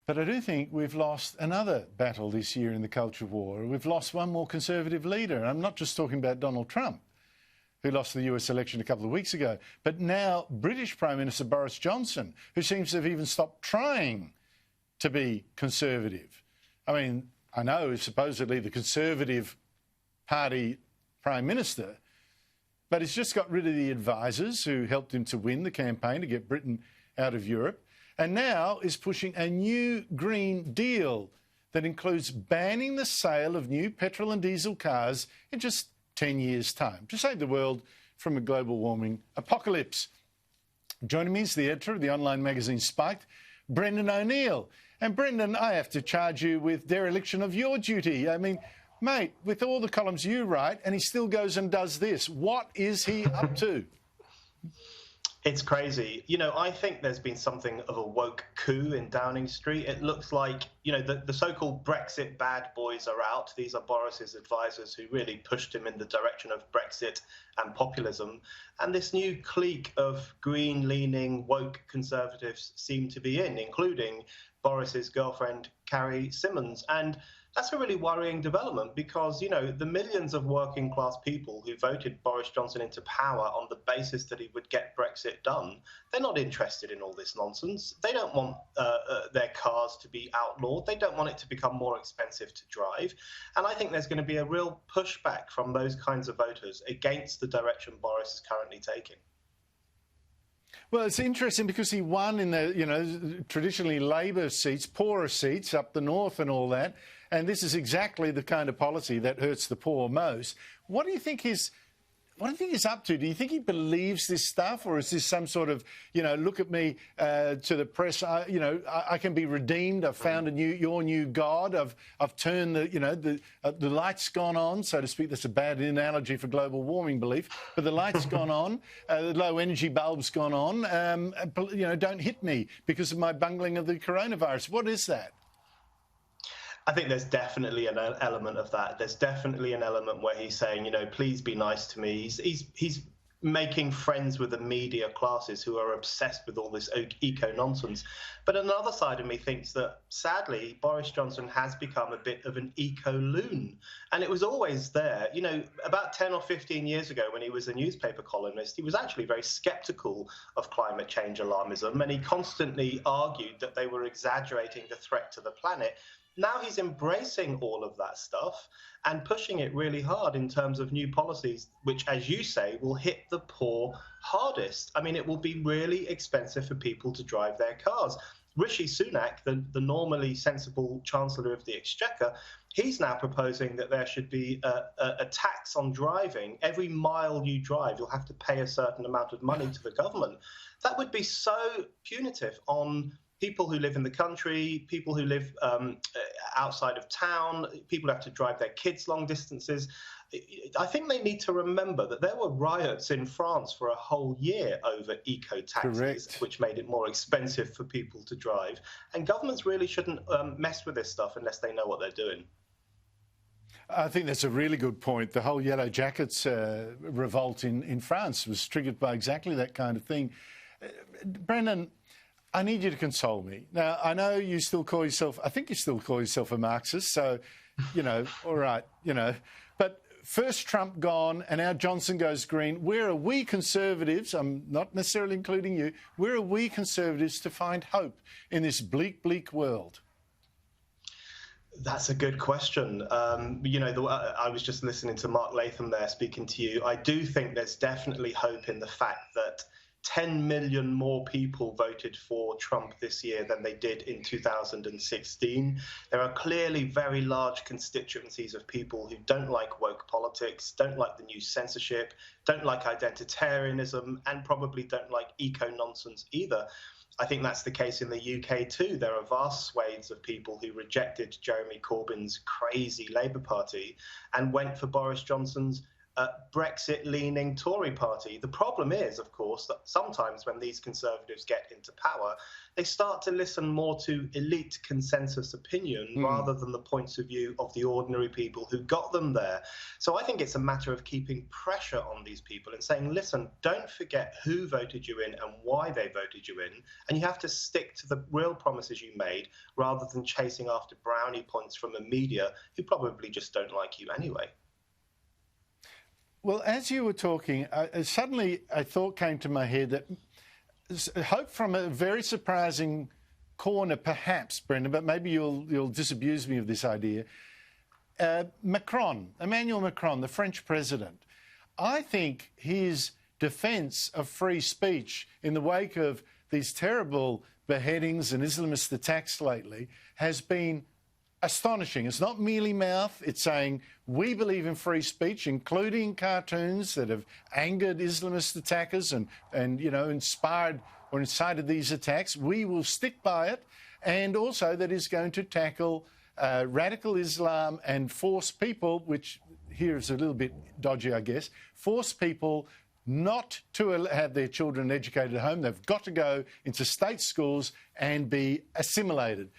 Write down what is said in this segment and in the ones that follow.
But I do think we've lost another battle this year in the culture war. We've lost one more Conservative leader. And I'm not just talking about Donald Trump, who lost the US election a couple of weeks ago, but now British Prime Minister Boris Johnson, who seems to have even stopped trying to be conservative. I mean, I know he's supposedly the Conservative Party Prime Minister, but he's just got rid of the advisors who helped him to win the campaign to get Britain out of Europe, and now is pushing a new Green Deal that includes banning the sale of new petrol and diesel cars in just 10 years' time to save the world from a global warming apocalypse. Joining me is the editor of the online magazine Spiked, Brendan O'Neill. And Brendan, I have to charge you with dereliction of your duty. I mean, mate, with all the columns you write, and he still goes and does this. What is he up to? It's crazy. You know, I think there's been something of a woke coup in Downing Street. It looks like, you know, the so-called Brexit bad boys are out. These are Boris's advisors who really pushed him in the direction of Brexit and populism. And this new clique of green-leaning woke conservatives seem to be in, including Boris's girlfriend, Carrie Symonds. And that's a really worrying development because, you know, the millions of working class people who voted Boris Johnson into power on the basis that he would get Brexit done, they're not interested in all this nonsense. They don't want their cars to be outlawed. They don't want it to become more expensive to drive. And I think there's going to be a real pushback from those kinds of voters against the direction Boris is currently taking. Well, it's interesting because he won in the, you know, traditionally Labor seats, poorer seats up the north and all that. And this is exactly the kind of policy that hurts the poor most. What do you think he's up to? Do you think he believes this stuff, or is this some sort of, you know, look at me to the press, you know, I can be redeemed. I've found your new God. I've turned the, you know, the light's gone on, so to speak. That's a bad analogy for global warming belief, but the light's gone on, the low energy bulb's gone on. You know, don't hit me because of my bungling of the coronavirus. What is that? I think there's definitely an element of that. There's definitely an element where he's saying, you know, please be nice to me. He's making friends with the media classes who are obsessed with all this eco-nonsense. But another side of me thinks that, sadly, Boris Johnson has become a bit of an eco-loon. And it was always there. You know, about 10 or 15 years ago when he was a newspaper columnist, he was actually very sceptical of climate change alarmism. And he constantly argued that they were exaggerating the threat to the planet. Now he's embracing all of that stuff and pushing it really hard in terms of new policies, which, as you say, will hit the poor hardest. I mean, it will be really expensive for people to drive their cars. Rishi Sunak, the normally sensible Chancellor of the Exchequer, he's now proposing that there should be a tax on driving. Every mile you drive, you'll have to pay a certain amount of money to the government. That would be so punitive on people who live in the country, people who live outside of town, people who have to drive their kids long distances. I think they need to remember that there were riots in France for a whole year over eco-taxes, Correct. which made it more expensive for people to drive. And governments really shouldn't mess with this stuff unless they know what they're doing. I think that's a really good point. The whole Yellow Jackets revolt in France was triggered by exactly that kind of thing. Brendan, I need you to console me. Now, I know you still call yourself, I think you still call yourself a Marxist, so, you know, all right, you know. But first Trump gone and now Johnson goes green. Where are we Conservatives, I'm not necessarily including you, where are we Conservatives to find hope in this bleak, bleak world? That's a good question. You know, I was just listening to Mark Latham there speaking to you. I do think there's definitely hope in the fact that 10 million more people voted for Trump this year than they did in 2016. There are clearly very large constituencies of people who don't like woke politics, don't like the new censorship, don't like identitarianism, and probably don't like eco-nonsense either. I think that's the case in the UK too. There are vast swathes of people who rejected Jeremy Corbyn's crazy Labour Party and went for Boris Johnson's Brexit-leaning Tory party. The problem is, of course, that sometimes when these Conservatives get into power, they start to listen more to elite consensus opinion rather than the points of view of the ordinary people who got them there. So I think it's a matter of keeping pressure on these people and saying, listen, don't forget who voted you in and why they voted you in, and you have to stick to the real promises you made rather than chasing after brownie points from a media who probably just don't like you anyway. Well, as you were talking, suddenly a thought came to my head that hope from a very surprising corner, perhaps, Brendan, but maybe you'll disabuse me of this idea. Emmanuel Macron, the French president, I think his defence of free speech in the wake of these terrible beheadings and Islamist attacks lately has been astonishing. It's not merely mouth. It's saying we believe in free speech, including cartoons that have angered Islamist attackers and inspired or incited these attacks. We will stick by it, and also that is going to tackle radical Islam and force people, which here is a little bit dodgy, I guess, force people not to have their children educated at home. They've got to go into state schools and be assimilated.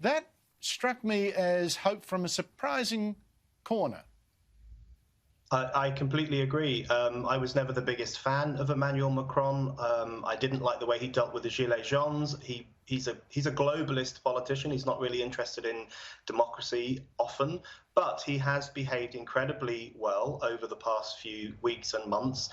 That struck me as hope from a surprising corner. I completely agree. I was never the biggest fan of Emmanuel Macron. I didn't like the way he dealt with the Gilets jaunes. He's a globalist politician. He's not really interested in democracy often, but he has behaved incredibly well over the past few weeks and months,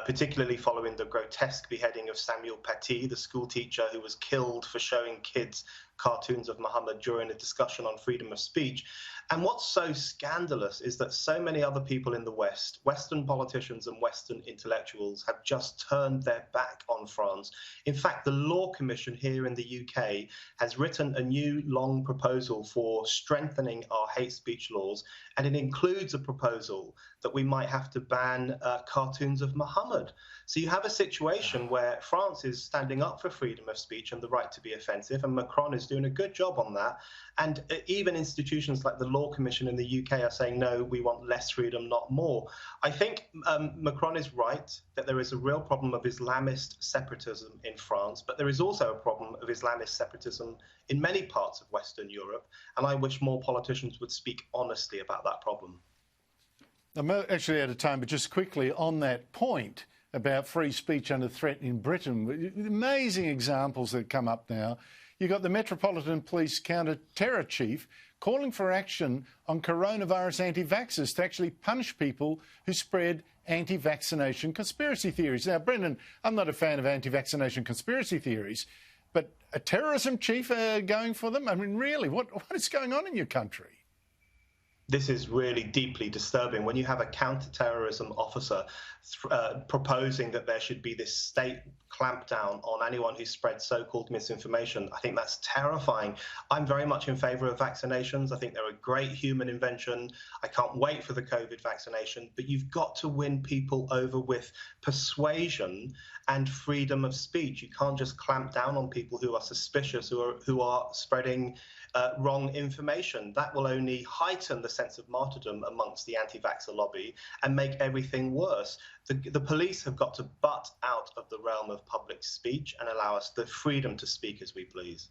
particularly following the grotesque beheading of Samuel Paty, the school teacher who was killed for showing kids cartoons of Muhammad during a discussion on freedom of speech. And what's so scandalous is that so many other people in the West, Western politicians and Western intellectuals, have just turned their back on France. In fact, the Law Commission here in the UK has written a new long proposal for strengthening our hate speech laws, and it includes a proposal that we might have to ban cartoons of Muhammad. So you have a situation where France is standing up for freedom of speech and the right to be offensive, and Macron is doing a good job on that. And even institutions like the Law Commission in the UK are saying, no, we want less freedom, not more. I think Macron is right that there is a real problem of Islamist separatism in France, but there is also a problem of Islamist separatism in many parts of Western Europe. And I wish more politicians would speak honestly about that problem. I'm actually out of time, but just quickly on that point about free speech under threat in Britain, amazing examples that come up now. You've got the Metropolitan Police counter-terror chief calling for action on coronavirus anti-vaxxers to actually punish people who spread anti-vaccination conspiracy theories. Now, Brendan, I'm not a fan of anti-vaccination conspiracy theories, but a terrorism chief going for them? I mean, really, what is going on in your country? This is really deeply disturbing. When you have a counter-terrorism officer proposing that there should be this state clampdown on anyone who spreads so-called misinformation, I think that's terrifying. I'm very much in favour of vaccinations. I think they're a great human invention. I can't wait for the COVID vaccination, but you've got to win people over with persuasion and freedom of speech. You can't just clamp down on people who are suspicious, who are spreading wrong information. That will only heighten the sense of martyrdom amongst the anti-vaxxer lobby and make everything worse. The police have got to butt out of the realm of public speech and allow us the freedom to speak as we please.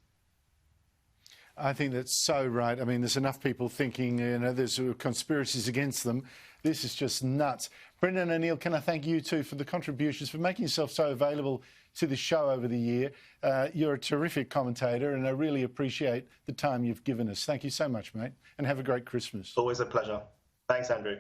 I think that's so right. I mean, there's enough people thinking, there's conspiracies against them. This is just nuts. Brendan O'Neill, can I thank you too for the contributions, for making yourself so available to the show over the year. You're a terrific commentator, and I really appreciate the time you've given us. Thank you so much, mate, and have a great Christmas. Always a pleasure. Thanks, Andrew.